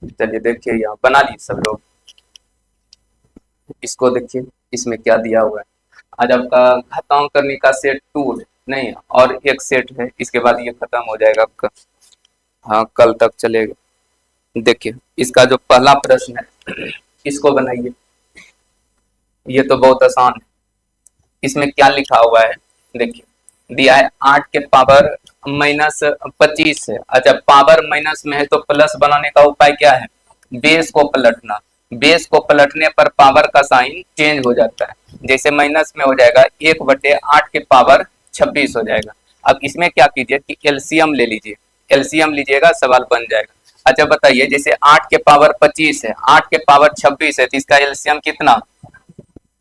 चलिए देखिए, यहाँ बना ली सब लोग। इसको देखिए, इसमें क्या दिया हुआ है। आज आपका घटाव करने का सेट 2 नहीं, और एक सेट है, इसके बाद ये खत्म हो जाएगा आपका। हाँ, कल तक चलेगा। देखिए, इसका जो पहला प्रश्न है इसको बनाइए। ये तो बहुत आसान है। इसमें क्या लिखा हुआ है, देखिए दिया है 8 के पावर -25 है। अच्छा, पावर माइनस में है तो प्लस बनाने का उपाय क्या है, बेस को पलटना। बेस को पलटने पर पावर का साइन चेंज हो जाता है। जैसे माइनस में हो जाएगा 1/8 के पावर 26 हो जाएगा। अब इसमें क्या कीजिए कि एलसीएम ले लीजिए, एलसीएम लीजिएगा, सवाल बन जाएगा। अच्छा बताइए, जैसे 8 के पावर 25 है, 8 के पावर 26 है, तो इसका एलसीएम कितना,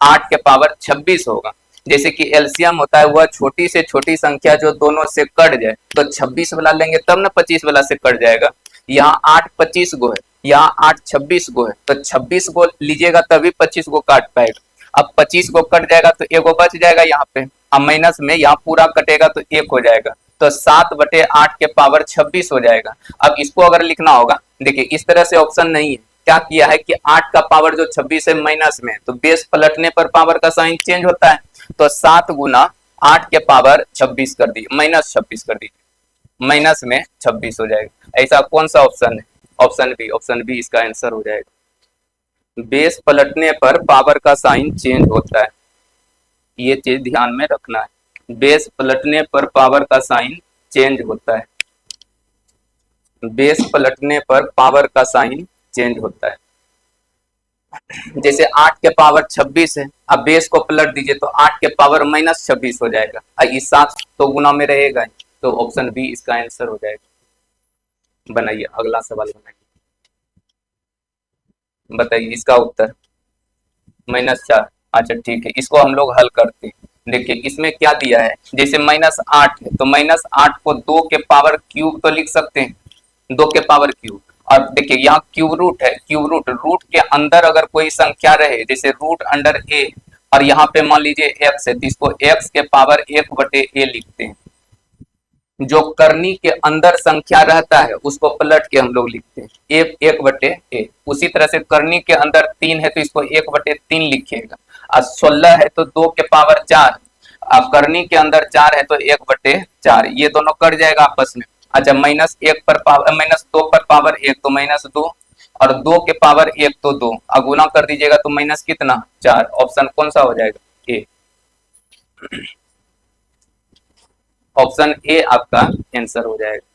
8 के पावर 26 होगा। जैसे कि एलसीएम होता है वह छोटी से छोटी संख्या जो दोनों से कट जाए, तो 26 वाला लेंगे तब ना 25 वाला से कट जाएगा। यहाँ 8 25 गो है, यहाँ 8 26 गो है, तो 26 गो लीजिएगा तभी 25 गो काट पाएगा। अब 25 गो कट जाएगा तो एगो बच जाएगा यहाँ पे। अब माइनस में यहाँ पूरा कटेगा तो 1 हो जाएगा, तो 7/8 के पावर 26 हो जाएगा। अब इसको अगर लिखना होगा, देखिए इस तरह से ऑप्शन नहीं है। क्या किया है कि 8 का पावर जो 26 है माइनस में, तो बेस पलटने पर पावर का साइन चेंज होता है। तो 7 गुना 8 के पावर 26 कर दी, -26 कर दीजिए, माइनस में 26 हो जाएगा। ऐसा कौन सा ऑप्शन है, ऑप्शन बी, ऑप्शन बी इसका आंसर हो जाएगा। बेस पलटने पर पावर का साइन चेंज होता है, ये चीज ध्यान में रखना है। बेस पलटने पर पावर का साइन चेंज होता है, बेस पलटने पर पावर का साइन चेंज होता है। जैसे 8 के पावर 26 है, अब बेस को पलट दीजिए तो 8 के पावर -26 हो जाएगा। इस 7 तो गुना में रहेगा, तो ऑप्शन बी इसका आंसर हो जाएगा। बनाइए अगला सवाल बनाइए, बताइए इसका उत्तर -4। अच्छा ठीक है, इसको हम लोग हल करते हैं। देखिए इसमें क्या दिया है, जैसे -8 है तो -8 को 2 के पावर क्यूब तो लिख सकते हैं, 2 के पावर क्यूब। और देखिए यहाँ क्यूब रूट है, क्यूब रूट, रूट के अंदर अगर कोई संख्या रहे, जैसे रूट अंडर ए, और यहाँ पे मान लीजिए एक्स है, तो इसको एक्स के पावर 1/a लिखते हैं। जो करनी के अंदर संख्या रहता है उसको पलट के हम लोग लिखते हैं 1/a। उसी तरह से करनी के अंदर 3 है तो इसको 1/3 लिखिएगा। और 16 है तो 2 के पावर 4, अब करनी के अंदर 4 है तो 1/4, ये दोनों कट जाएगा आपस में। अच्छा, -1 पर पावर -2 पर पावर 1 तो -2, और 2 के पावर 1 तो 2, गुना कर दीजिएगा तो माइनस कितना 4। ऑप्शन कौन सा हो जाएगा, ए। ऑप्शन ए आपका आंसर हो जाएगा।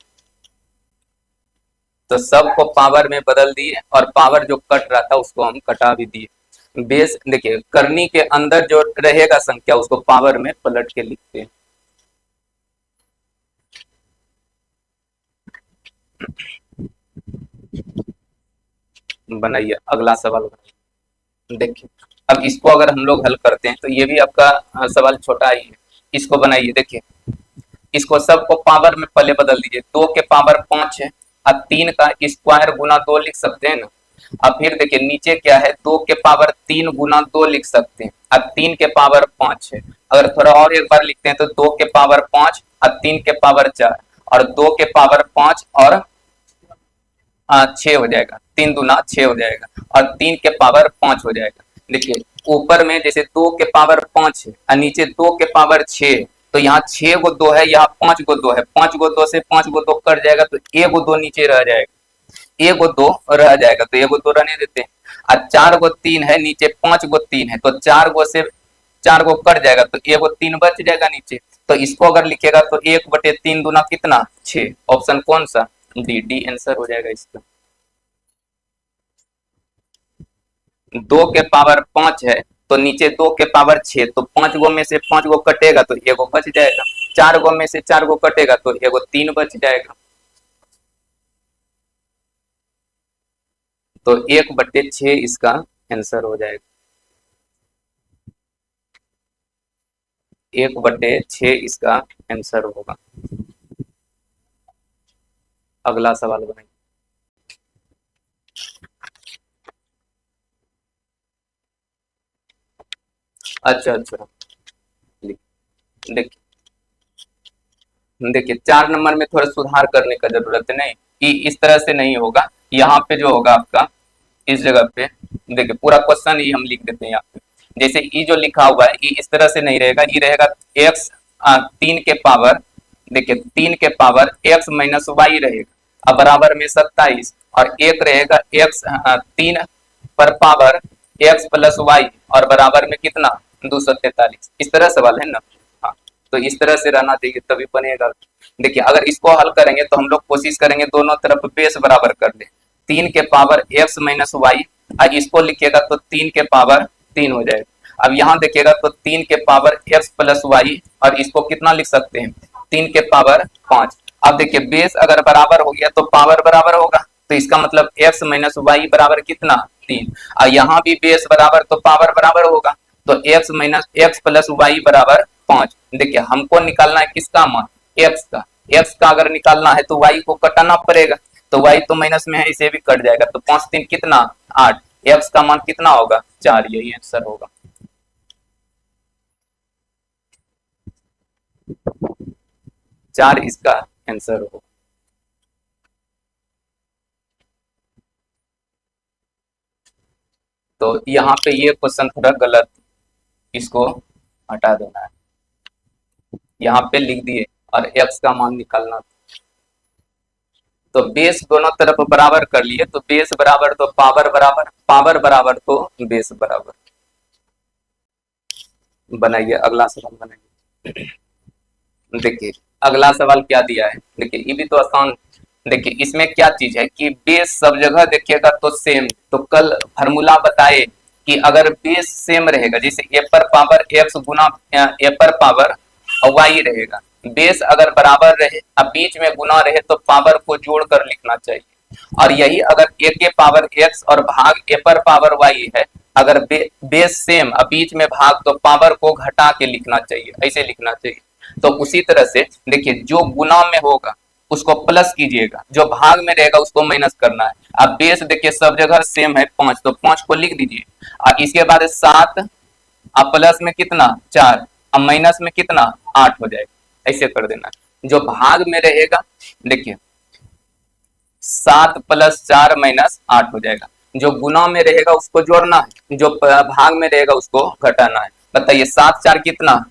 तो सबको पावर में बदल दिए, और पावर जो कट रहा था उसको हम कटा भी दिए। बेस देखिए, करनी के अंदर जो रहेगा संख्या उसको पावर में पलट के लिखते हैं। बनाइए अगला सवाल बनाइए। देखिए अब इसको अगर हम लोग हल करते हैं तो ये भी आपका सवाल छोटा ही है। इसको बनाइए, देखिए इसको सबको पावर में पहले बदल दीजिए। 2 के पावर 5 है, अब 3 का स्क्वायर गुना 2 लिख सकते हैं ना। अब फिर देखिए नीचे क्या है, 2 के पावर 3 गुना 2 लिख सकते हैं, अब 3 के पावर 5 है। अगर थोड़ा और एक बार लिखते हैं तो 2 के पावर 5, अब 3 के पावर 4, और 2 के पावर 5 और 6 हो जाएगा, 3 दूना 6 हो जाएगा, और 3 के पावर 5 हो जाएगा। देखिए ऊपर में जैसे 2 के पावर 5 है और नीचे 2 के पावर 6 है, तो यहाँ 6 गो 2 है, यहाँ 5 गो 2 है, 5 गो 2 से 5 गो 2 कट जाएगा तो 1 गो 2 नीचे रह जाएगा, 1 गो 2 रह जाएगा, तो 1 गो 2 रहने देते हैं। और 4 गो 3 है, नीचे 5 गो 3 है, तो 4 गो से 4 गो कट जाएगा तो 1 गो 3 बच जाएगा नीचे। तो इसको अगर लिखेगा तो 1/3 दूना कितना 6। ऑप्शन कौन सा, डी, डी आंसर हो जाएगा इसका। 2 के पावर 5 है तो नीचे 2 के पावर 6, तो 5 गो में से 5 गो कटेगा तो एगो बच जाएगा, 4 गो में से 4 गो कटेगा तो एगो 3 बच जाएगा। तो 1/6 इसका आंसर हो जाएगा, 1/6 इसका आंसर होगा। अगला सवाल बनाइए। अच्छा अच्छा, देखिए देखिए 4 नंबर में थोड़ा सुधार करने का जरूरत है, नहीं कि इस तरह से नहीं होगा। यहाँ पे जो होगा आपका इस जगह पे देखिए पूरा क्वेश्चन ही हम लिख देते हैं यहाँ पे। जैसे ई जो लिखा हुआ है ई इस तरह से नहीं रहेगा, ई रहेगा एक्स 3 के पावर, देखिए 3 के पावर एक्स माइनस वाई रहेगा, अब बराबर में 27, और एक रहेगा एक्स 3 पर पावर एक्स प्लस वाई और बराबर में कितना 243। इस तरह सवाल है ना। हाँ, तो इस तरह से रहना चाहिए तभी बनेगा। देखिए अगर इसको हल करेंगे तो हम लोग कोशिश करेंगे दोनों तरफ बेस बराबर कर ले, 3 के पावर एक्स माइनस वाई, इसको लिखिएगा तो 3 के पावर 3 हो जाएगा। अब यहाँ देखिएगा तो 3 के पावर एक्स प्लस वाई और इसको कितना लिख सकते हैं 3 के पावर 5। अब देखिए बेस अगर बराबर हो गया तो पावर बराबर होगा, तो इसका मतलब एक्स माइनस वाई बराबर कितना 3, और यहाँ भी बेस बराबर तो पावर बराबर होगा, तो X minus X plus Y बराबर 5। देखिए हमको निकालना है किसका मान, एक्स का, एक्स का अगर निकालना है तो वाई को कटाना पड़ेगा, तो वाई तो माइनस में है इसे भी कट जाएगा, तो 5 3 कितना 8, एक्स का मान कितना होगा 4, यही आंसर होगा। चार इसका आंसर होगा। तो यहाँ पे ये क्वेश्चन थोड़ा गलत, इसको हटा देना है, यहाँ पे लिख दिए और एक्स का मान निकालना था। तो बेस दोनों तरफ बराबर कर लिए, तो बेस बराबर तो पावर बराबर, पावर बराबर तो बेस बराबर। बनाइए अगला सवाल बनाइए। देखिए अगला सवाल क्या दिया है, देखिए ये भी तो आसान। देखिए इसमें क्या चीज है कि बेस सब जगह देखिएगा तो सेम, तो कल फार्मूला बताए कि अगर बेस सेम रहेगा, जैसे ए पर पावर एक्स गुना ए पर पावर वाई रहेगा, बेस अगर बराबर रहे अब बीच में गुना रहे तो पावर को जोड़कर लिखना चाहिए, और यही अगर ए के पावर एक्स और भाग ए पर पावर वाई है, अगर बेस सेम अब बीच में भाग तो पावर को घटा के लिखना चाहिए, ऐसे लिखना चाहिए। तो उसी तरह से देखिए जो गुना में होगा उसको प्लस कीजिएगा, जो भाग में रहेगा उसको माइनस करना है। अब बेस देखिए सब जगह सेम है 5, तो 5 को लिख दीजिए, और इसके बाद 7, अब प्लस में कितना 4, अब माइनस में कितना 8 हो जाएगा, ऐसे कर देना। जो भाग में रहेगा देखिए 7 प्लस 4 माइनस 8 हो जाएगा, जो गुना में रहेगा उसको जोड़ना है, जो भाग में रहेगा उसको घटाना है। बताइए 7 4 कितना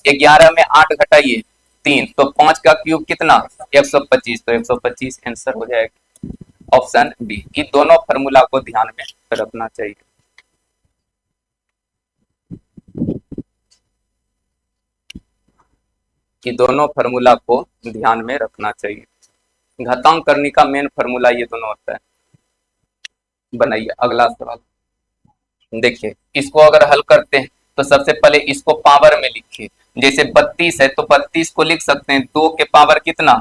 11 में 8 घटाइए 3, तो 5 का क्यूब कितना 125, तो 125 आंसर हो जाएगा ऑप्शन बी। ये दोनों फार्मूला को ध्यान में रखना चाहिए। कि दोनों फार्मूला को ध्यान में रखना चाहिए। घातांक करने का मेन फार्मूला ये दोनों होता है। बनाइए अगला सवाल। देखिए इसको अगर हल करते हैं तो सबसे पहले इसको पावर में लिखिए, जैसे 32 है तो 32 को लिख सकते हैं 2 के पावर कितना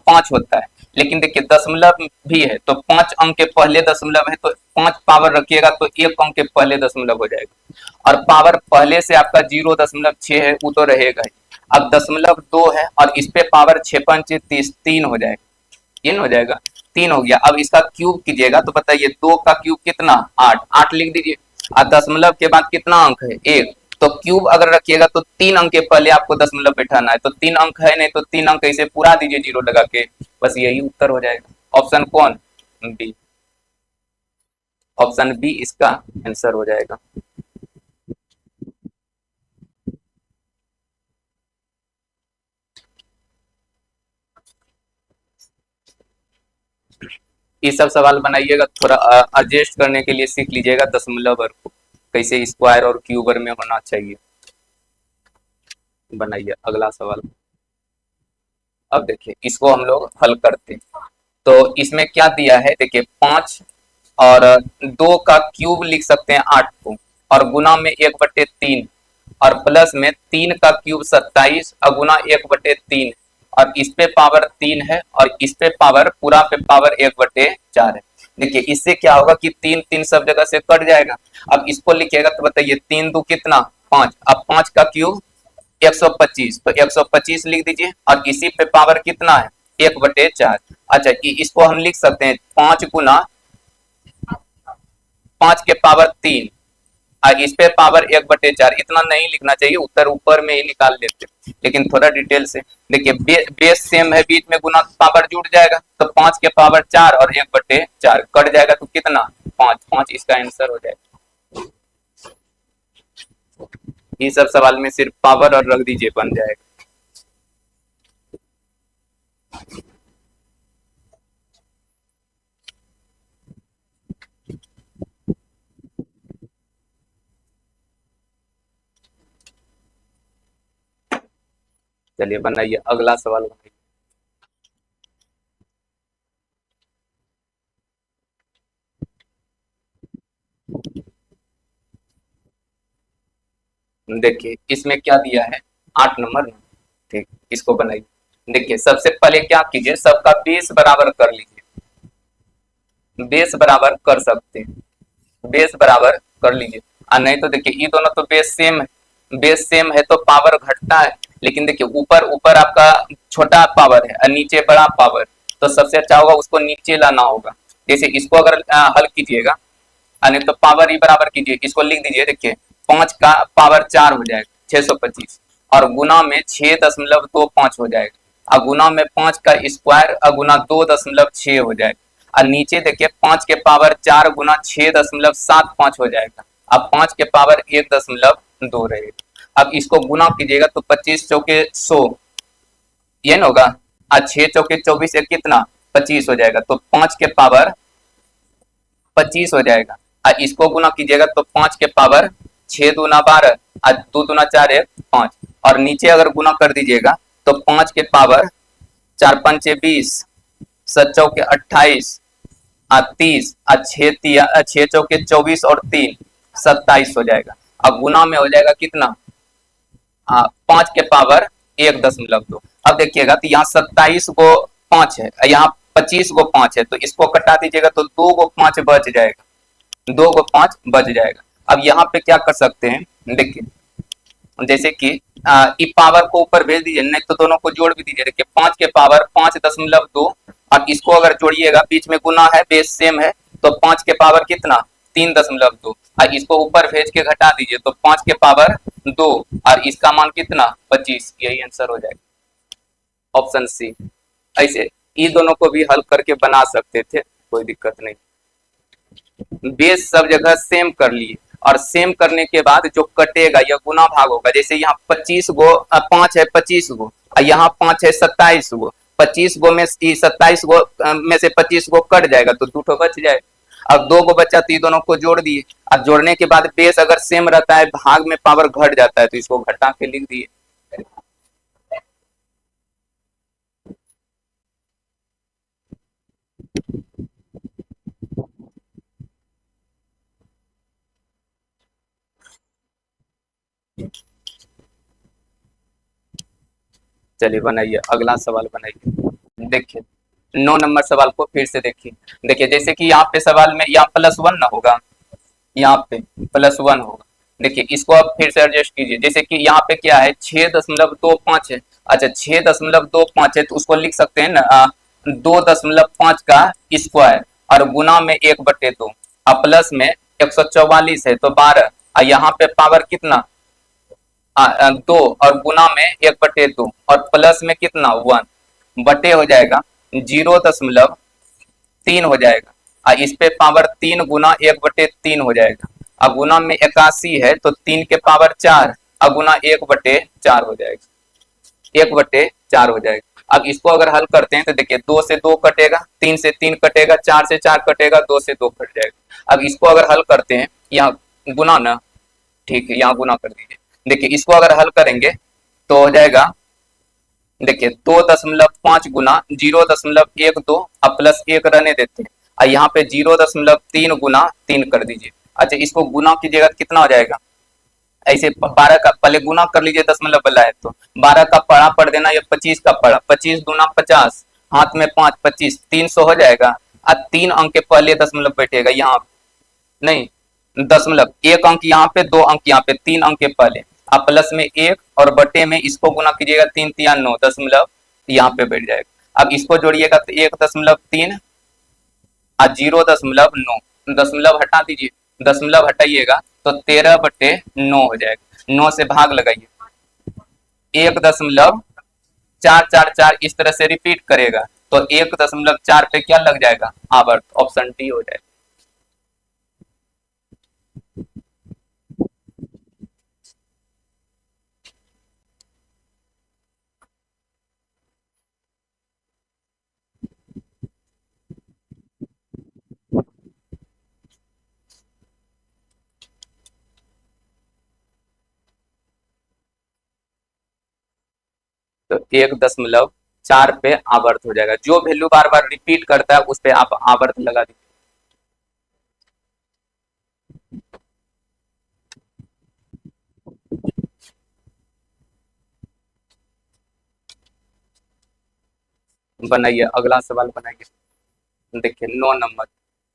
5 होता है, लेकिन देखिए दशमलव भी है तो 5 अंक के पहले दशमलव है तो 5 पावर रखिएगा तो 1 अंक के पहले दशमलव हो जाएगा, और पावर पहले से आपका 0.6 है वो तो रहेगा ही। अब दशमलव 2 है और इस पे पावर 6 5 30 3 हो जाएगा, 3 हो जाएगा, 3 हो गया। अब इसका क्यूब कीजिएगा तो बताइए 2 का क्यूब कितना 8, 8 लिख दीजिए, और दशमलव के बाद कितना अंक है 1, तो क्यूब अगर रखिएगा तो 3 अंक के पहले आपको दशमलव बैठाना है, तो 3 अंक है नहीं तो 3 अंक इसे पूरा दीजिए 0 लगा के, बस यही उत्तर हो जाएगा। ऑप्शन कौन बी, ऑप्शन बी इसका आंसर हो जाएगा। ये सब सवाल बनाइएगा, थोड़ा एडजस्ट करने के लिए सीख लीजिएगा दशमलव वर्ग को कैसे स्क्वायर और क्यूबर में होना चाहिए। बनाइए अगला सवाल। अब देखिए इसको हम लोग हल करते हैं, तो इसमें क्या दिया है देखिए 5 और 2 का क्यूब लिख सकते हैं 8 को, और गुना में 1/3, और प्लस में 3 का क्यूब 27 और गुना 1/3, और इस पे पावर 3 है और इस पे पावर पूरा पे पावर 1/4 है। देखिए इससे क्या होगा कि 3 3 सब जगह से कट जाएगा। अब इसको लिखिएगा तो बताइए 3 2 कितना 5, अब 5 का क्यूब 125, तो 125 लिख दीजिए, और इसी पे पावर कितना है 1/4। अच्छा इसको हम लिख सकते हैं 5 गुना 5 के पावर 3, इस पे पावर 1/4, इतना नहीं लिखना चाहिए, उत्तर ऊपर में ही निकाल लेते, लेकिन थोड़ा डिटेल से देखिए। बेस सेम है, बीच में गुना पावर जुड़ जाएगा, तो 5 के पावर 4 और 1/4 कट जाएगा, तो कितना 5, 5 इसका आंसर हो जाएगा। ये सब सवाल में सिर्फ पावर और रख दीजिए, बन जाएगा। चलिए बनाइए अगला सवाल बनाइए। देखिए इसमें क्या दिया है, 8 नंबर में। ठीक, इसको बनाइए। देखिए सबसे पहले क्या कीजिए, सबका बेस बराबर कर लीजिए। बेस बराबर कर सकते हैं, बेस बराबर कर लीजिए। और नहीं तो देखिए ये दोनों तो बेस सेम है, बेस सेम है तो पावर घटता है, लेकिन देखिए ऊपर ऊपर आपका छोटा पावर है और नीचे बड़ा पावर, तो सबसे अच्छा होगा उसको नीचे लाना होगा। जैसे इसको अगर हल कीजिएगा, नहीं तो पावर ही बराबर कीजिए, इसको लिख दीजिए। देखिए 5 का पावर 4 हो जाएगा 625, और गुना में 6.25 हो जाएगा, और गुना में 5 का स्क्वायर और गुना 2.6 हो जाएगा। और नीचे देखिए 5 के पावर 4 गुना 6.75 हो जाएगा, अब 5 के पावर 1.2 रहेगा। अब इसको गुना कीजिएगा तो 25 चौके 100, ये ना होगा, और 6 चौके 24 एक कितना 25 हो जाएगा, तो 5 के पावर 25 हो जाएगा। और इसको गुना कीजिएगा तो 5 के पावर 6 दूना 12 और 2 दूना 4 1 5, और नीचे अगर गुना कर दीजिएगा तो 5 के पावर 4 पंचे 20, 7 चौके 28 और 30 और 6 चौके 24 और 3 27 हो जाएगा। अब गुना में हो जाएगा कितना, 5 के पावर 1.2। अब देखिएगा तो यहाँ 27 को 5 है, यहाँ 25 को 5 है, तो इसको कटा दीजिएगा तो 2 को 5 बच जाएगा, 2 को 5 बच जाएगा। अब यहाँ पे क्या कर सकते हैं, देखिए जैसे कि पावर को ऊपर भेज दीजिए, नहीं तो दोनों को जोड़ भी दीजिए। देखिए 5 के पावर 5.2, अब इसको अगर जोड़िएगा, बीच में गुना है बेस सेम है, तो 5 के पावर कितना 3.2, और इसको ऊपर भेज के घटा दीजिए तो 5 के पावर 2, और इसका मान कितना 25, यही आंसर हो जाएगा ऑप्शन सी। ऐसे ये दोनों को भी हल करके बना सकते थे, कोई दिक्कत नहीं। बेस सब जगह सेम कर लिए, और सेम करने के बाद जो कटेगा यह गुना भाग होगा। जैसे यहाँ 25 गो 5 है 25 गो, और यहाँ 5 है 27 गो, 25 गो में 27 गो में से 25 गो कट जाएगा तो 2 बच जाएगा। अब 2 गो बचा तो ये दोनों को जोड़ दिए, अब जोड़ने के बाद बेस अगर सेम रहता है, भाग में पावर घट जाता है, तो इसको घटा के लिख दिए। चलिए बनाइए अगला सवाल बनाइए। देखिए 9 नंबर सवाल को फिर से देखिए। देखिए जैसे कि यहाँ पे सवाल में यहाँ +1 ना होगा, यहाँ पे +1 होगा। देखिए इसको आप फिर से एडजस्ट कीजिए। जैसे कि यहाँ पे क्या है 6.25 है, अच्छा 6.25 है, तो उसको लिख सकते हैं ना 2.5 का स्क्वायर और गुना में 1/2, और प्लस में 144 है तो 12, और यहाँ पे पावर कितना 2 और गुना में 1/2 और प्लस में कितना 1 बटे हो जाएगा 0.3 हो जाएगा, और इस पे पावर 3 गुना 1/3 हो जाएगा, और गुना में 81 है तो 3 के पावर 4 और गुना 1/4 हो जाएगा, 1/4 हो जाएगा। अब इसको अगर हल करते हैं तो देखिए 2 से 2 कटेगा, 3 से 3 कटेगा, 4 से 4 कटेगा, 2 से 2 कट जाएगा। अब इसको अगर हल करते हैं, यहाँ गुना ना, ठीक है यहाँ गुना कर दीजिए। देखिए इसको अगर हल करेंगे तो हो जाएगा, देखिए 2.5 गुना 0.12 अब प्लस 1 रहने देते हैं, और यहाँ पे 0.3 गुना 3 कर दीजिए। अच्छा इसको गुना कीजिएगा तो कितना हो जाएगा, ऐसे 12 का पहले गुना कर लीजिए, दशमलव वाला है तो 12 का पढ़ा पढ़ देना, ये 25 का पढ़ा, 25 दूना 50, हाथ में 5 25 300 हो जाएगा। अब 3 अंक के पहले दशमलव बैठेगा यहाँ, नहीं दशमलव 1 अंक यहाँ पे, 2 अंक यहाँ पे, 3 अंक के पहले, अब प्लस में 1 और बटे में इसको गुना कीजिएगा 3 3 9 दशमलव यहाँ पे बैठ जाएगा। अब इसको जोड़िएगा तो 1.3 और 0.9, दशमलव हटा दीजिए दशमलव हटाइएगा तो 13/9 हो जाएगा। 9 से भाग लगाइए, 1.444 इस तरह से रिपीट करेगा तो 1.4 पे क्या लग जाएगा, आवर्त। ऑप्शन डी हो जाएगा। तो 1.4 पे आवर्त हो जाएगा। जो वैल्यू बार बार रिपीट करता है उस पे आप आवर्त लगा दीजिए। बनाइए, अगला सवाल बनाइए। देखिए 9 नंबर,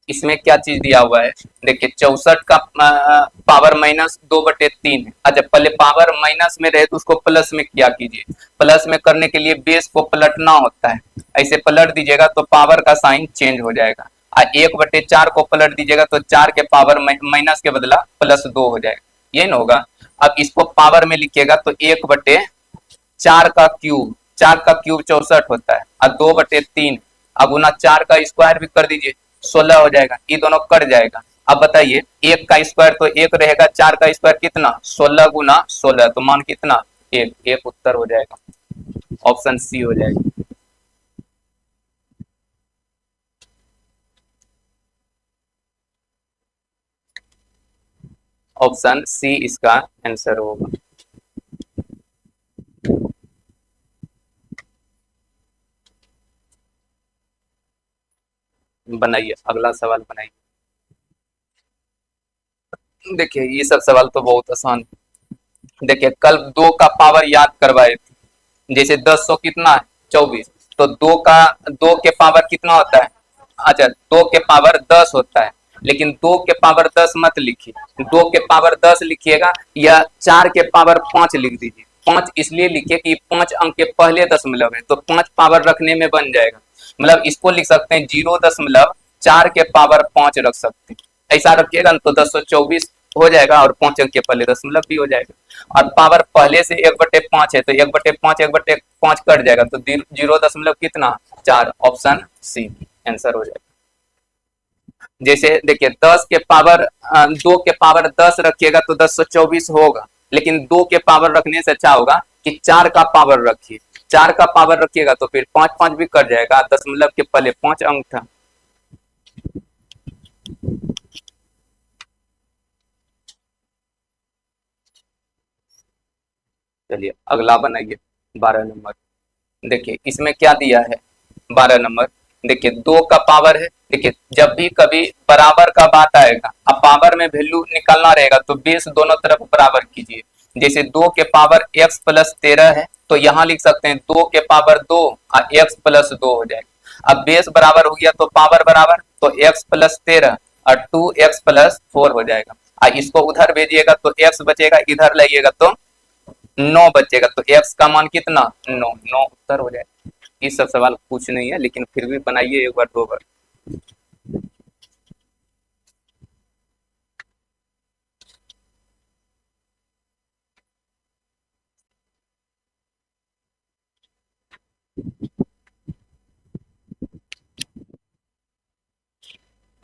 इसमें क्या चीज दिया हुआ है। देखिए 64 का पावर -2/3 है। अच्छा, पहले पावर माइनस में रहे तो उसको प्लस में क्या कीजिए। प्लस में करने के लिए बेस को पलटना होता है, ऐसे पलट दीजिएगा तो पावर का साइन चेंज हो जाएगा। 1/4 को पलट दीजिएगा तो 4 के पावर माइनस के बदला +2 हो जाएगा, ये ना होगा। अब इसको पावर में लिखिएगा तो 1/4 का क्यूब, 4 का क्यूब 64 होता है, और 2/3, अब गुना 4 का स्क्वायर भी कर दीजिए, 16 हो जाएगा। ये दोनों कट जाएगा। अब बताइए, 1 का स्क्वायर तो 1 रहेगा, 4 का स्क्वायर कितना, 16 गुना 16, तो मान कितना, 1। 1 उत्तर हो जाएगा, ऑप्शन सी हो जाएगा। ऑप्शन सी इसका आंसर होगा। बनाइए, अगला सवाल बनाइए। देखिए ये सब सवाल तो बहुत आसान है। देखिए कल 2 का पावर याद करवाए थे, जैसे 10 सौ कितना है, 24, तो 2 के पावर कितना होता है। अच्छा, 2 के पावर 10 होता है, लेकिन 2 के पावर 10 मत लिखिए, 2 के पावर 10 लिखिएगा या 4 के पावर 5 लिख दीजिए। 5 इसलिए लिखिए कि 5 अंक के पहले दशमलव है, तो 5 पावर रखने में बन जाएगा। मतलब इसको लिख सकते हैं 0.4 के पावर 5 रख सकते हैं। ऐसा रखिएगा तो 1024 हो जाएगा, और 5 अंक के पहले दशमलव भी हो जाएगा। और पावर पहले से 1/5 है तो 1/5 1/5 कट जाएगा, तो 0 कितना, 4। ऑप्शन सी आंसर हो जाएगा। जैसे देखिए 10 के पावर 2 के पावर 10 रखिएगा तो 1024 होगा, लेकिन 2 के पावर रखने से अच्छा होगा कि 4 का पावर रखिए। 4 का पावर रखिएगा तो फिर 5 5 भी कट जाएगा, दशमलव के पहले 5 अंक था। चलिए अगला बनाइए, 12 नंबर। देखिए इसमें क्या दिया है, 12 नंबर। देखिए 2 का पावर है। देखिए जब भी कभी बराबर का बात आएगा, अब पावर में वैल्यू निकालना रहेगा तो बेस दोनों तरफ बराबर कीजिए। जैसे 2 के पावर x + 13 है तो यहाँ लिख सकते हैं 2 के पावर 2 और x + 2 हो जाएगा। अब बेस बराबर हो गया तो पावर बराबर, तो x + 13 और 2x + 4 हो जाएगा। और इसको उधर भेजिएगा तो x बचेगा, इधर लाइएगा तो 9 बचेगा, तो x का मान कितना, 9। 9 उत्तर हो जाएगा। ये सब सवाल कुछ नहीं है, लेकिन फिर भी बनाइए एक बार 2 बार।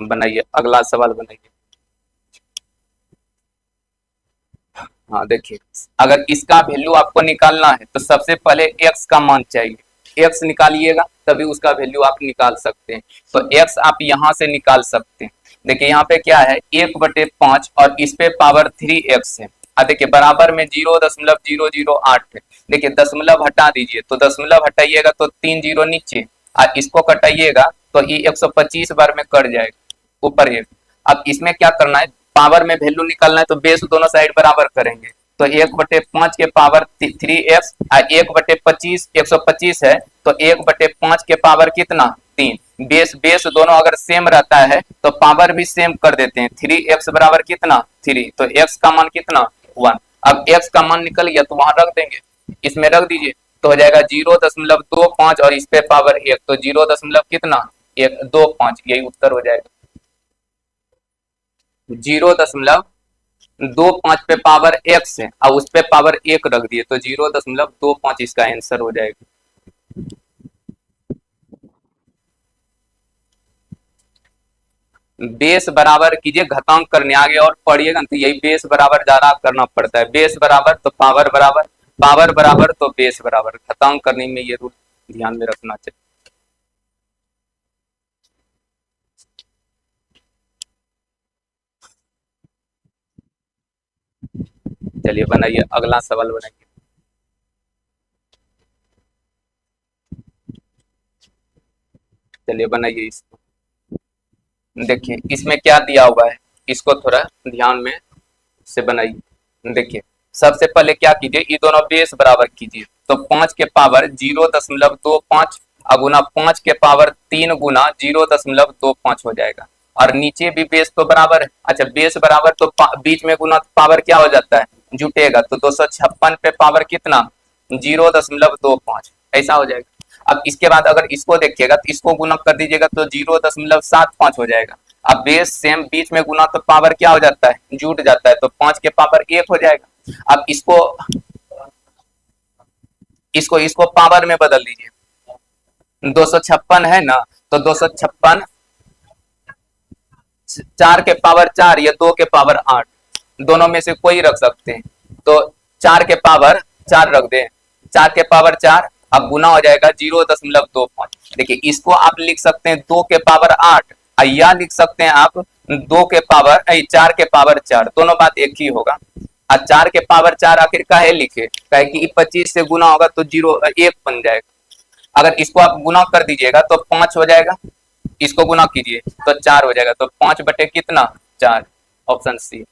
बनाइए, अगला सवाल बनाइए। हाँ देखिए, अगर इसका वैल्यू आपको निकालना है तो सबसे पहले x का मान चाहिए। x निकालिएगा तभी उसका वैल्यू आप निकाल सकते हैं। तो x आप यहाँ से निकाल सकते हैं। देखिए यहाँ पे क्या है, 1/5 और इस पे पावर 3x है। देखिए बराबर में 0.008 है। देखिए दशमलव हटा दीजिए, तो दशमलव हटाइएगा तो 3 जीरो नीचे, और इसको कटाइएगा तो ये 125 बार में कट जाएगा, ऊपर 1। अब इसमें क्या करना है, पावर में वैल्यू निकालना है तो बेस दोनों साइड बराबर करेंगे। तो 1/5 के पावर 3x और 1/25 125 है, तो 1/5 के पावर कितना, 3। बेस बेस दोनों अगर सेम रहता है तो पावर भी सेम कर देते हैं। 3x बराबर कितना, 3, तो x का मान कितना, 1। अब x का मान निकल गया तो वहां रख देंगे, इसमें रख दीजिए तो हो जाएगा 0.25 और इस पे पावर 1, तो 0. कितना, 125, यही उत्तर हो जाएगा। 0.25 पे पावर एक्स है और उस पे पावर 1 रख दिए तो 0.25 इसका आंसर हो जाएगा। बेस बराबर कीजिए, घातांक करने आगे और पढ़िएगा तो यही बेस बराबर ज्यादा करना पड़ता है। बेस बराबर तो पावर बराबर, पावर बराबर तो बेस बराबर, घातांक करने में ये रूल ध्यान में रखना चाहिए। चलिए बनाइए, अगला सवाल बनाइए। चलिए बनाइए इसको। देखिए इसमें क्या दिया हुआ है, इसको थोड़ा ध्यान में से बनाइए। देखिए सबसे पहले क्या कीजिए, ये दोनों बेस बराबर कीजिए तो 5 के पावर 0.25 गुना 5 के पावर 3 गुना 0.25 हो जाएगा। और नीचे भी बेस तो बराबर है, अच्छा बेस बराबर तो बीच में गुना तो पावर क्या हो जाता है, जुटेगा तो 256 पे पावर कितना 0.25 ऐसा हो जाएगा। अब इसके बाद अगर इसको देखिएगा तो इसको गुना कर दीजिएगा तो 0.75 हो जाएगा। अब बेस सेम बीच में गुना तो पावर क्या हो जाता है, जुट जाता है तो 5 के पावर 1 हो जाएगा। अब इसको इसको इसको पावर में बदल दीजिए, 256 है ना तो 256 4 के पावर 4 या 2 के पावर 8 दोनों में से कोई रख सकते हैं तो 4 के पावर 4 रख दें, 4 के पावर 4 अब गुना हो जाएगा 0.25। देखिए इसको आप लिख सकते हैं 2 के पावर 8 या लिख सकते हैं आप 2 के पावर 4 के पावर 4, दोनों बात एक ही होगा। और 4 के पावर 4 आखिर काहे लिखे, कहे कि 25 से गुना होगा तो 1 बन जाएगा। अगर इसको आप गुना कर दीजिएगा तो 5 हो जाएगा, इसको गुना कीजिए तो 4 हो जाएगा तो 5 बटे कितना 4, ऑप्शन सी।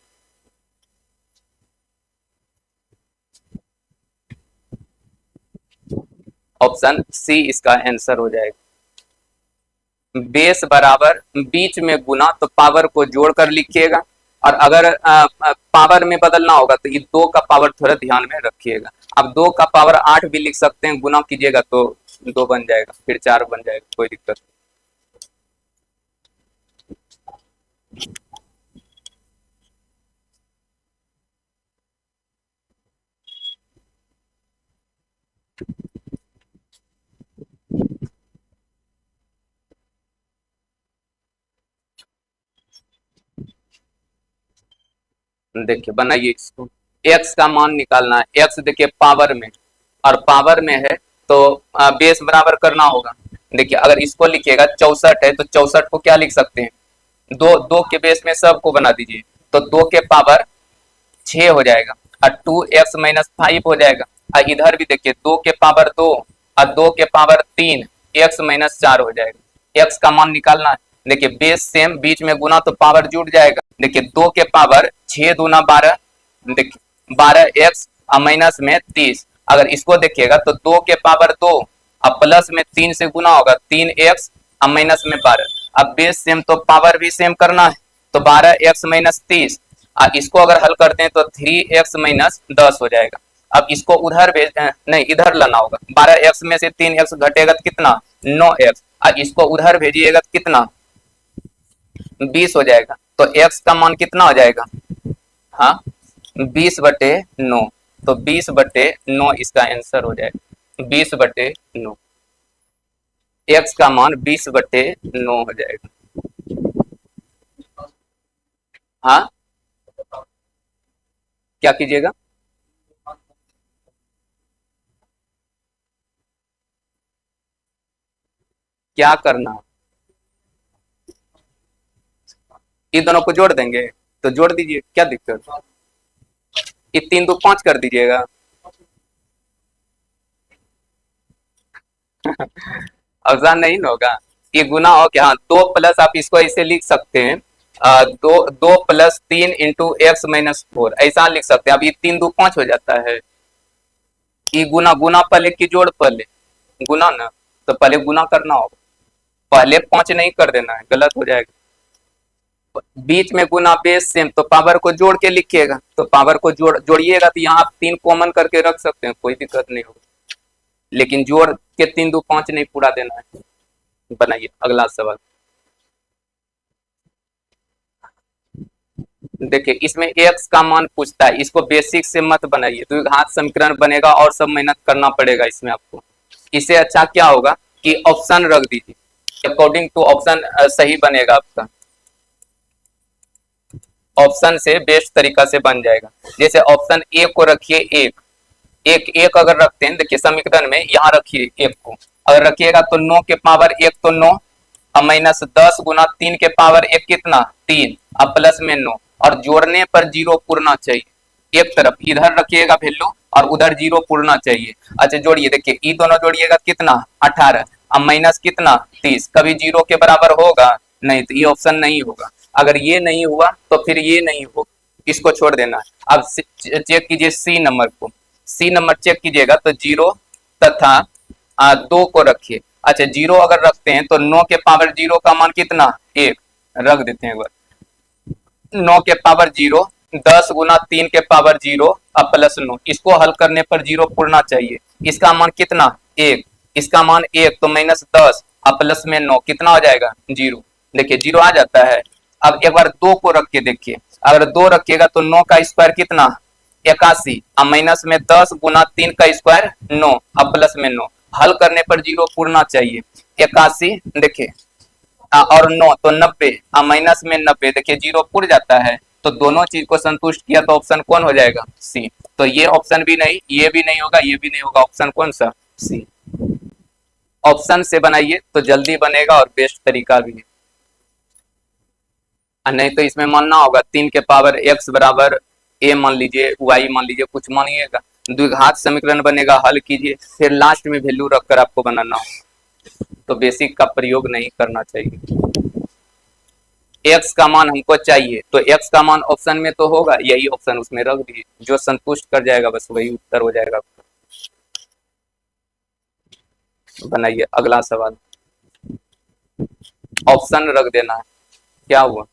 ऑप्शन सी इसका आंसर हो जाएगा। बेस बराबर बीच में गुना तो पावर को जोड़कर लिखिएगा, और अगर पावर में बदलना होगा तो ये 2 का पावर थोड़ा ध्यान में रखिएगा। अब 2 का पावर 8 भी लिख सकते हैं, गुना कीजिएगा तो 2 बन जाएगा, फिर 4 बन जाएगा, कोई दिक्कत नहीं। देखिए बनाइए इसको, एक्स का मान निकालना है। एक्स देखिए पावर में, और पावर में है तो बेस बराबर करना होगा। देखिए अगर इसको लिखिएगा 64 है तो 64 को क्या लिख सकते हैं, दो दो के बेस में सबको बना दीजिए तो 2 के पावर 6 हो जाएगा, और 2x-5 हो जाएगा। और इधर भी देखिए 2 के पावर 2 और 2 के पावर 3 x-4 हो जाएगा। x का मान निकालना है। देखिए बेस सेम बीच में गुना तो पावर जुड़ जाएगा। देखिए 2 के पावर 6 दूना 12, देखिए 12x और माइनस में 30। अगर इसको देखिएगा तो 2 के पावर 2 और प्लस में 3 से गुना होगा 3x और माइनस में 12। अब बेस सेम तो पावर भी सेम करना है तो 12x-30, इसको अगर हल करते हैं तो 3x-10 हो जाएगा। अब इसको उधर भेज नहीं इधर लाना होगा, 12x में से 3x घटेगा तो कितना 9x, और इसको उधर भेजिएगा तो कितना 20 हो जाएगा। तो x का मान कितना हो जाएगा, हाँ 20/9, तो 20/9 इसका आंसर हो जाएगा। 20/9, x का मान 20/9 हो जाएगा। हाँ क्या कीजिएगा, क्या करना, ये दोनों को जोड़ देंगे तो जोड़ दीजिए, क्या दिक्कत, ये 3 2 5 कर दीजिएगा। आसान नहीं होगा, ये गुना हो क्या, 2 प्लस आप इसको ऐसे लिख सकते हैं, 2 + 3 × x-4 ऐसा लिख सकते हैं। अब ये 3 2 5 हो जाता है, ये गुना गुना पहले की जोड़ पहले, गुना ना तो पहले गुना करना होगा, पहले 5 नहीं कर देना है, गलत हो जाएगा। बीच में गुना बेस सेम तो पावर को जोड़ के लिखिएगा, तो पावर को जोड़िएगा तो यहाँ आप 3 कॉमन करके रख सकते हैं, कोई दिक्कत नहीं होगा, लेकिन जोड़ के 3 2 5 नहीं पूरा देना है। बनाइए अगला सवाल। देखिए इसमें एक्स का मान पूछता है, इसको बेसिक से मत बनाइए, द्विघात समीकरण बनेगा और सब मेहनत करना पड़ेगा इसमें आपको। इससे अच्छा क्या होगा कि ऑप्शन रख दीजिए, अकॉर्डिंग टू ऑप्शन सही बनेगा आपका, ऑप्शन से बेस्ट तरीका से बन जाएगा। जैसे ऑप्शन ए को रखिए एक, एक एक अगर रखते हैं, देखिए समीकरण में यहाँ रखिए एक को, अगर रखिएगा तो 9 के पावर एक तो 9, अब माइनस 10 गुना 3 के पावर एक कितना 3, अब प्लस में 9, और जोड़ने पर जीरो पूर्णा चाहिए, एक तरफ इधर रखिएगा वैल्यू और उधर जीरो पूर्णा चाहिए। अच्छा जोड़िए, देखिए ई दोनों जोड़िएगा कितना 18, अब माइनस कितना 30, कभी जीरो के बराबर होगा नहीं, तो ये ऑप्शन नहीं होगा। अगर ये नहीं हुआ तो फिर ये नहीं होगा, इसको छोड़ देना। अब चेक कीजिए सी नंबर को, सी नंबर चेक कीजिएगा तो जीरो तथा 2 को रखिए। अच्छा जीरो अगर रखते हैं तो 9 के पावर जीरो का मान कितना 1, रख देते हैं एक बार, 9 के पावर जीरो, 10 गुना 3 के पावर जीरो, अब प्लस 9, इसको हल करने पर जीरो पूर्णा चाहिए, इसका मान कितना 1, इसका मान 1 तो माइनस 10, अब प्लस में 9 कितना हो जाएगा 0, देखिए 0 आ जाता है। अब एक बार 2 को रख के देखिए, अगर 2 रखिएगा तो 9 का स्क्वायर कितना 81, अब माइनस में 10 गुना 3 का स्क्वायर 9, अब प्लस में 9, हल करने पर जीरो पूर्णा चाहिए, 81 देखिए और 9 तो 90, माइनस में 90, देखिए जीरो पुर जाता है, तो दोनों चीज को संतुष्ट किया तो ऑप्शन कौन हो जाएगा सी। तो ये ऑप्शन भी नहीं, ये भी नहीं होगा, ये भी नहीं होगा, ऑप्शन कौन सा सी। ऑप्शन से बनाइए तो जल्दी बनेगा और बेस्ट तरीका भी है, नहीं तो इसमें मानना होगा 3 के पावर x बराबर a मान लीजिए, y मान लीजिए, कुछ मानिएगा, द्विघात समीकरण बनेगा, हल कीजिए, फिर लास्ट में वैल्यू रखकर आपको बनाना हो, तो बेसिक का प्रयोग नहीं करना चाहिए। x का मान हमको चाहिए तो x का मान ऑप्शन में तो होगा, यही ऑप्शन उसमें रख दीजिए, जो संतुष्ट कर जाएगा बस वही उत्तर हो जाएगा। बनाइए अगला सवाल, ऑप्शन रख देना है, क्या हुआ।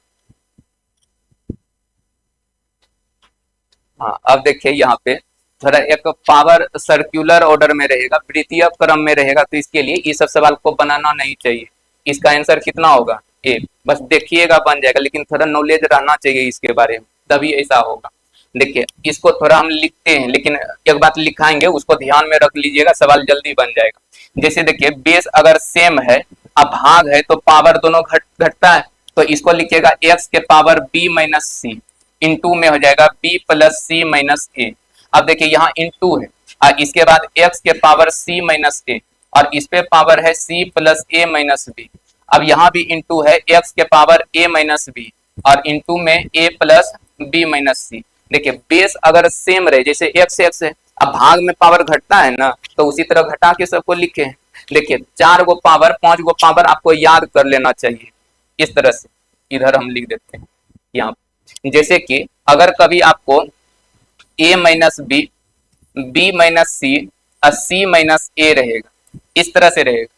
हाँ अब देखिए यहाँ पे थोड़ा एक पावर सर्कुलर ऑर्डर में रहेगा, वृत्तीय क्रम में रहेगा, तो इसके लिए ये सब सवाल को बनाना नहीं चाहिए। इसका आंसर कितना होगा ए, बस देखिएगा बन जाएगा, लेकिन थोड़ा नॉलेज रहना चाहिए इसके बारे में, तभी ऐसा होगा। देखिए इसको थोड़ा हम लिखते हैं, लेकिन एक बात लिखाएंगे उसको ध्यान में रख लीजिएगा, सवाल जल्दी बन जाएगा। जैसे देखिए बेस अगर सेम है, अब भाग है तो पावर दोनों घटता है, तो इसको लिखिएगा एक्स के पावर बी माइनस सी, इंटू में हो जाएगा b प्लस सी माइनस ए। अब देखिए यहाँ इंटू है, इसके बाद x के पावर c माइनस ए, और इस पे पावर है c प्लस ए माइनस बी। अब यहाँ भी इंटू है x के पावर a माइनस बी, और इंटू में a प्लस बी माइनस सी। देखिए बेस अगर सेम रहे, जैसे x है, अब भाग में पावर घटता है ना, तो उसी तरह घटा के सबको लिखे। देखिए 4 गो पावर 5 गो पावर आपको याद कर लेना चाहिए, इस तरह से इधर हम लिख देते हैं यहाँ, जैसे कि अगर कभी आपको a minus B, B minus C और सी माइनस ए रहेगा, इस तरह से रहेगा,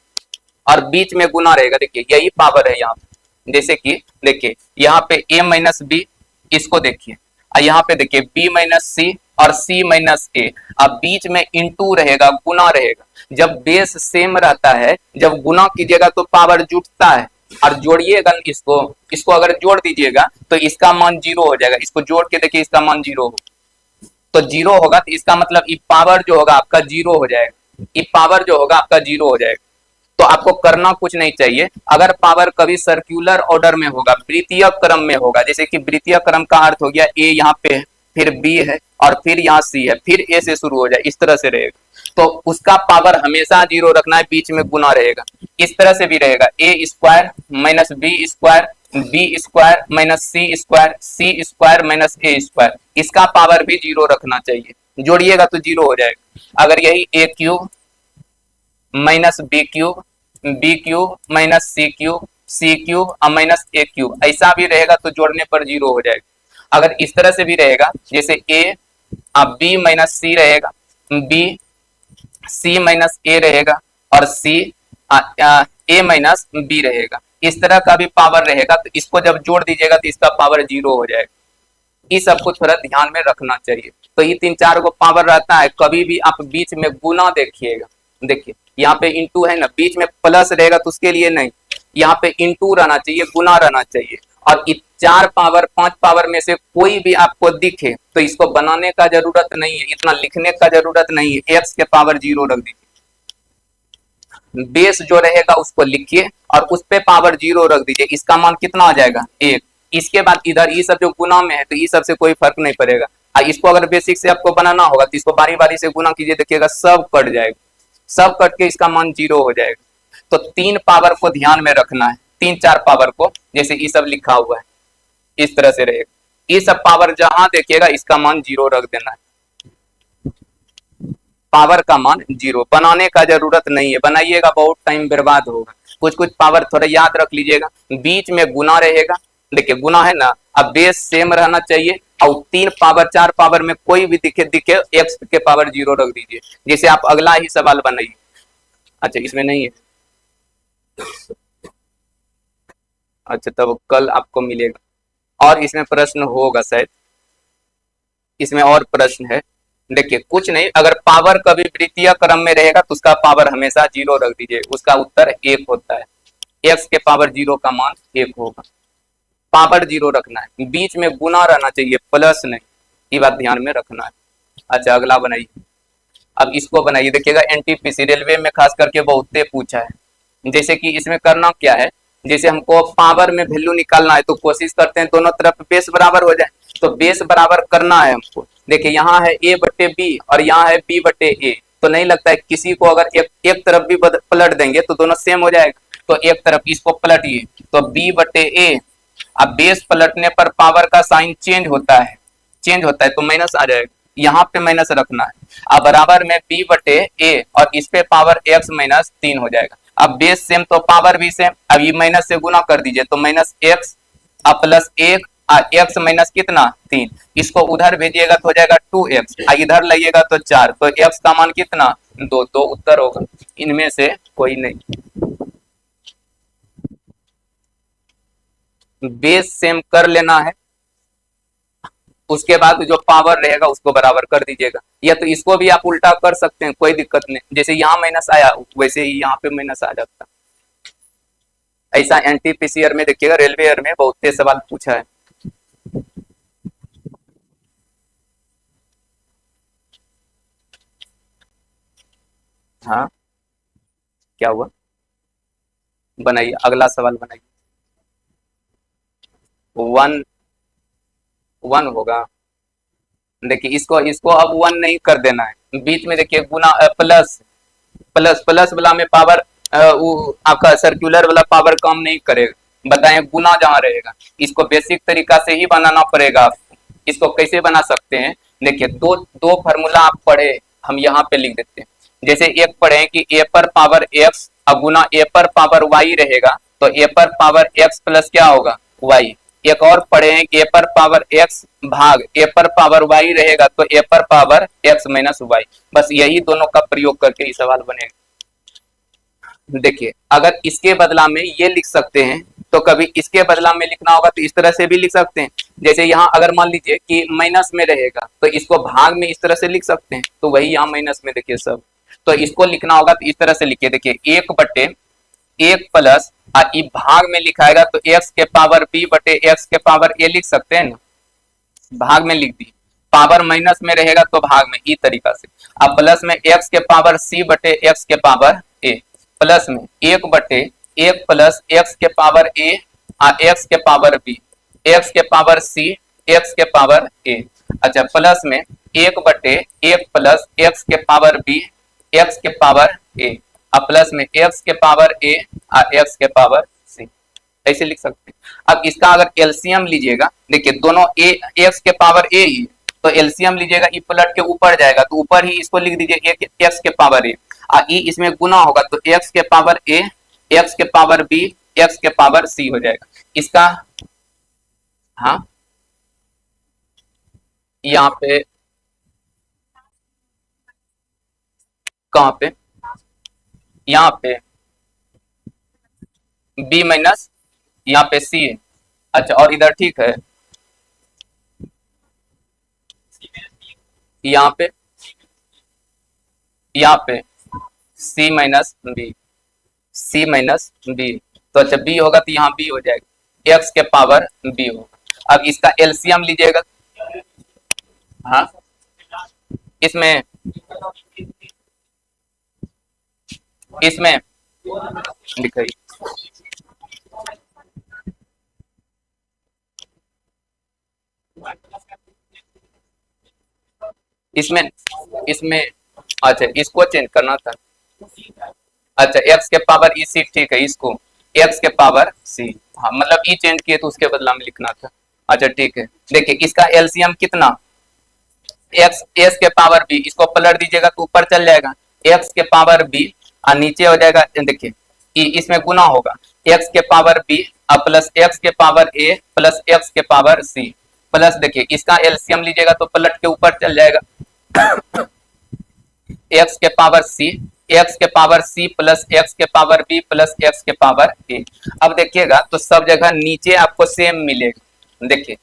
और बीच में गुना रहेगा, देखिए यही पावर है यहाँ पे। जैसे कि देखिए यहाँ पे a माइनस बी, इसको देखिए, और यहाँ पे देखिए b माइनस सी और c माइनस ए, अब बीच में इंटू रहेगा, गुना रहेगा। जब बेस सेम रहता है, जब गुना कीजिएगा तो पावर जुटता है, और जोड़िएगा इसको अगर जोड़ दीजिएगा तो इसका मान 0 हो जाएगा, इसको जोड़ के देखिए इसका मान 0 हो, तो 0 होगा, तो इसका मतलब ये पावर जो होगा आपका 0 हो जाएगा, ये पावर जो होगा आपका 0 हो जाएगा। तो आपको करना कुछ नहीं चाहिए, अगर पावर कभी सर्कुलर ऑर्डर में होगा, वृत्तीय क्रम में होगा, जैसे कि वृत्तीय क्रम का अर्थ हो गया a यहाँ पे है, फिर b है, और फिर यहाँ c है, फिर a से शुरू हो जाए, इस तरह से रहेगा, तो उसका पावर हमेशा 0 रखना है, बीच में गुना रहेगा। इस तरह से भी रहेगा a square minus b square, b square minus c square, c square minus a square, इसका पावर भी 0 रखना चाहिए, जोड़िएगा तो 0 हो जाएगा। अगर यही a cube minus B cube, B cube minus C cube, C cube minus A cube, ऐसा भी रहेगा तो जोड़ने पर 0 हो जाएगा। अगर इस तरह से भी रहेगा, जैसे a बी माइनस सी रहेगा, b सी माइनस ए रहेगा, और c a माइनस बी रहेगा, इस तरह का भी पावर रहेगा, तो इसको जब जोड़ दीजिएगा तो इसका पावर 0 हो जाएगा। इस सबको थोड़ा ध्यान में रखना चाहिए। तो ये 3-4 को पावर रहता है, कभी भी आप बीच में गुना देखिएगा, देखिए यहाँ पे इंटू है ना, बीच में प्लस रहेगा तो उसके लिए नहीं, यहाँ पे इंटू रहना चाहिए, गुना रहना चाहिए, और इस 4 पावर 5 पावर में से कोई भी आपको दिखे तो इसको बनाने का जरूरत नहीं है, इतना लिखने का जरूरत नहीं है, x के पावर 0 रख दीजिए। बेस जो रहेगा उसको लिखिए और उस पे पावर 0 रख दीजिए, इसका मान कितना आ जाएगा 1। इसके बाद इधर ये सब जो गुना में है तो ये सब से कोई फर्क नहीं पड़ेगा। इसको अगर बेसिक से आपको बनाना होगा तो इसको बारी बारी से गुना कीजिए, देखिएगा सब कट जाएगा, सब कट के इसका मान 0 हो जाएगा। तो 3 पावर को ध्यान में रखना है, 3-4 पावर को, जैसे ये सब लिखा हुआ है इस तरह से रहेगा, ये सब पावर जहां देखिएगा इसका मान 0 रख देना है, पावर का मान 0, बनाने का जरूरत नहीं है, बनाइएगा बहुत टाइम बर्बाद होगा। कुछ कुछ पावर थोड़ा याद रख लीजिएगा, बीच में गुना रहेगा, देखिए गुना है ना, अब बेस सेम रहना चाहिए और 3 पावर 4 पावर में कोई भी दिखे x के पावर 0 रख दीजिए। जैसे आप अगला ही सवाल बनाइए। अच्छा इसमें नहीं है, अच्छा तब कल आपको मिलेगा और इसमें प्रश्न होगा शायद, इसमें और प्रश्न है। देखिए कुछ नहीं, अगर पावर कभी वृत्तीय क्रम में रहेगा तो उसका पावर हमेशा 0 रख दीजिए, उसका उत्तर 1 होता है, x के पावर 0 का मान 1 होगा, पावर 0 रखना है, बीच में गुना रहना चाहिए, प्लस नहीं, ये बात ध्यान में रखना है। अच्छा अगला बनाइए, अब इसको बनाइए, देखिएगा एनटीपीसी रेलवे में खास करके बहुते पूछा है। जैसे कि इसमें करना क्या है, जैसे हमको पावर में वैल्यू निकालना है तो कोशिश करते हैं दोनों तरफ बेस बराबर हो जाए, तो बेस बराबर करना है हमको। देखिए यहाँ है a बटे बी और यहाँ है b बटे a, तो नहीं लगता है किसी को अगर एक तरफ भी पलट देंगे तो दोनों सेम हो जाएगा, तो एक तरफ इसको पलटिए तो b बटे a, अब बेस पलटने पर पावर का साइन चेंज होता है तो माइनस आ जाएगा, यहाँ पे माइनस रखना है। अब बराबर में b बटे a और इस पे पावर x माइनस 3 हो जाएगा। अब बेस सेम तो पावर भी सेम, अब ये माइनस से गुना कर दीजिए तो माइनस x अब प्लस 1 x माइनस कितना 3, इसको उधर भेजिएगा तो हो जाएगा 2x, इधर लाइएगा तो 4, तो x का मान कितना 2, तो उत्तर होगा, इनमें से कोई नहीं। बेस सेम कर लेना है, उसके बाद जो पावर रहेगा उसको बराबर कर दीजिएगा, या तो इसको भी आप उल्टा कर सकते हैं, कोई दिक्कत नहीं, जैसे यहाँ माइनस आया वैसे ही यहाँ पे माइनस आ जाता। ऐसा एनटीपीसीआर में देखिएगा, रेलवे में बहुत से सवाल पूछा है। हाँ क्या हुआ, बनाइए अगला सवाल बनाइए। 1 होगा, देखिए इसको इसको अब 1 नहीं कर देना है, बीच में देखिए गुना प्लस प्लस प्लस वाला में पावर आपका सर्कुलर वाला पावर काम नहीं करेगा, बताएं गुना जहां रहेगा, इसको बेसिक तरीका से ही बनाना पड़ेगा आपको। इसको कैसे बना सकते हैं, देखिए दो फार्मूला आप पढ़े, हम यहाँ पे लिख देते हैं। जैसे एक पढ़े कि a पर पावर x अब गुना a पर पावर y रहेगा, तो a पर पावर x प्लस क्या होगा y। एक और पढ़े हैं a पर पावर x भाग a पर पावर y रहेगा, तो a पर पावर x माइनस y। बस यही दोनों का प्रयोग करके ये सवाल बनेगा। देखिए अगर इसके बदला में ये लिख सकते हैं तो कभी इसके बदला में लिखना होगा तो इस तरह से भी लिख सकते हैं। जैसे यहाँ अगर मान लीजिए कि माइनस में रहेगा तो इसको भाग में इस तरह से लिख सकते हैं, तो वही यहाँ माइनस में देखिए सब, तो इसको लिखना होगा तो इस तरह से लिखिए, देखिए 1/1 प्लस भाग में लिखाएगा तो x के पावर b बटे x के पावर a लिख सकते हैं ना, भाग में लिख दी, पावर माइनस में रहेगा तो भाग में, इस तरीका से। अब प्लस में x के पावर c बटे x के पावर a, प्लस में 1/1 प्लस x के पावर a x के पावर b, x के पावर c x के पावर a। अच्छा प्लस में 1/1 प्लस x के पावर b x के पावर a, अब प्लस में x के पावर a x के पावर c, ऐसे लिख सकते हैं। अब इसका अगर एलसीएम लीजिएगा, देखिए दोनों a x के पावर a ही, तो एलसीएम लीजिएगा, ई पलट के ऊपर जाएगा तो ऊपर ही इसको लिख दीजिए x के पावर a, ई इसमें गुना होगा तो x के पावर a x के पावर b x के पावर c हो जाएगा इसका। हाँ यहाँ पे कहाँ पे, यहाँ पे b माइनस यहाँ पे c है। अच्छा और इधर ठीक है, यहाँ पे c minus B, c minus B, तो अच्छा b होगा तो यहाँ b हो जाएगा, एक्स के पावर बी होगा। अब इसका एलसीएम लीजिएगा। हाँ, इसमें इसमें दिखाइए। इसमें इसमें अच्छा, इसको चेंज करना था। अच्छा, एक्स के पावर ई सी, ठीक है, इसको एक्स के पावर सी। हाँ, मतलब ई चेंज किए तो उसके बदला में लिखना था। अच्छा ठीक है, देखिए इसका एलसीएम कितना, एक्स एस के पावर बी, इसको पलट दीजिएगा तो ऊपर चल जाएगा एक्स के पावर बी, और नीचे हो जाएगा, देखिए इसमें गुना होगा एक्स के पावर बी प्लस एक्स के पावर ए प्लस एक्स के पावर सी प्लस, देखिए इसका एलसीएम लीजिएगा तो पलट के ऊपर चल जाएगा एक्स के पावर सी, एक्स के पावर सी प्लस एक्स के पावर बी प्लस एक्स के पावर ए। अब देखिएगा तो सब जगह नीचे आपको सेम मिलेगा। देखिए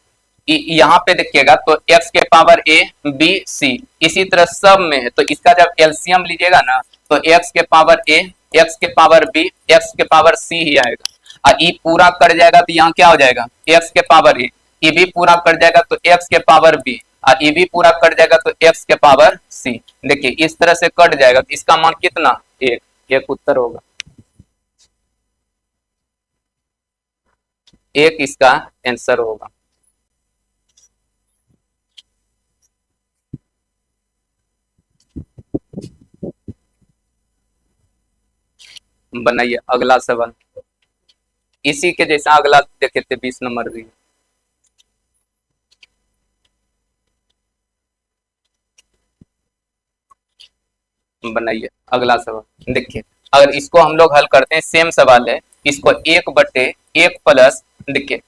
यहाँ पे देखिएगा तो x के पावर a b c इसी तरह सब में है, तो इसका जब एलसीएम लीजिएगा ना तो x के पावर a, x के पावर b, x के पावर c ही आएगा। और e पूरा कट जाएगा तो यहाँ क्या हो जाएगा, x के पावर a, e भी पूरा कट जाएगा तो x के पावर b, और e भी पूरा कट जाएगा तो x के पावर c। देखिए इस तरह से कट जाएगा तो इसका मान कितना, एक उत्तर होगा, एक इसका आंसर होगा। बनाइए अगला सवाल, इसी के जैसा अगला देखे थे 20 नंबर भी। बनाइए अगला सवाल। देखिए अगर इसको हम लोग हल करते हैं, सेम सवाल है, इसको एक बटे एक प्लस, देखिए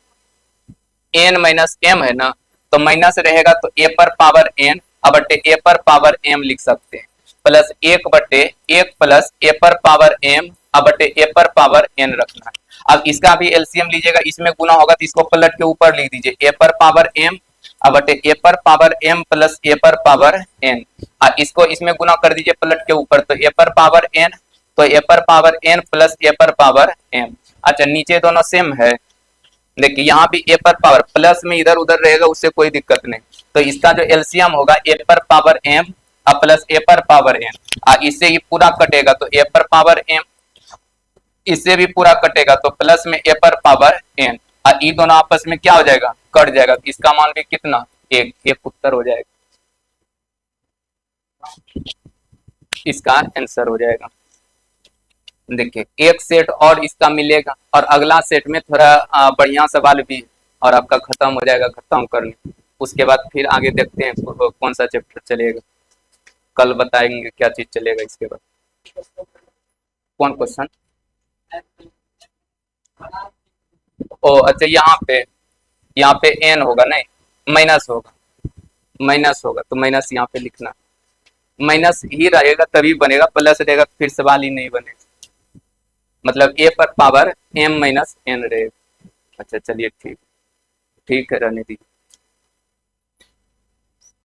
एन माइनस एम है ना, तो माइनस रहेगा तो ए पर पावर एन बटे ए पर पावर एम लिख सकते हैं, प्लस एक बटे एक प्लस ए पर पावर एम बटे ए पर पावर एन रखना है। अब इसका भी एलसीएम लीजिएगा, इसमें गुना होगा तो इसको पलट के ऊपर लिख दीजिए ए पर पावर एम बटे ए पर पावर एम प्लस ए पर पावर एन, इसको इसमें गुना कर दीजिए पलट के ऊपर, तो ए पर पावर एन, तो ए पर पावर एन प्लस ए पर पावर एम। अच्छा नीचे दोनों सेम है, देखिए यहाँ भी ए पर पावर प्लस में इधर उधर रहेगा, उससे कोई दिक्कत नहीं, तो इसका जो एलसीएम होगा ए पर पावर एम प्लस ए पर पावर एन, इससे ये पूरा कटेगा तो ए पर पावर एम, इससे भी पूरा कटेगा तो प्लस में ए पर पावर एन, और ये दोनों आपस में क्या हो जाएगा, कट जाएगा, इसका मान भी कितना, एक उत्तर हो जाएगा, इसका आंसर हो जाएगा। देखिए एक सेट और इसका मिलेगा, और अगला सेट में थोड़ा बढ़िया सवाल भी, और आपका खत्म हो जाएगा, खत्म करने उसके बाद फिर आगे देखते हैं कौन सा चैप्टर चलेगा, कल बताएंगे क्या चीज चलेगा इसके बाद। कौन क्वेश्चन, ओ अच्छा यहाँ पे एन होगा, नहीं माइनस होगा, माइनस होगा तो माइनस यहाँ पे लिखना, माइनस ही रहेगा तभी बनेगा, प्लस रहेगा तो फिर सवाल ही नहीं बनेगा, मतलब ए पर पावर एम माइनस एन रहेगा। अच्छा चलिए ठीक, ठीक है रहने दीजिए।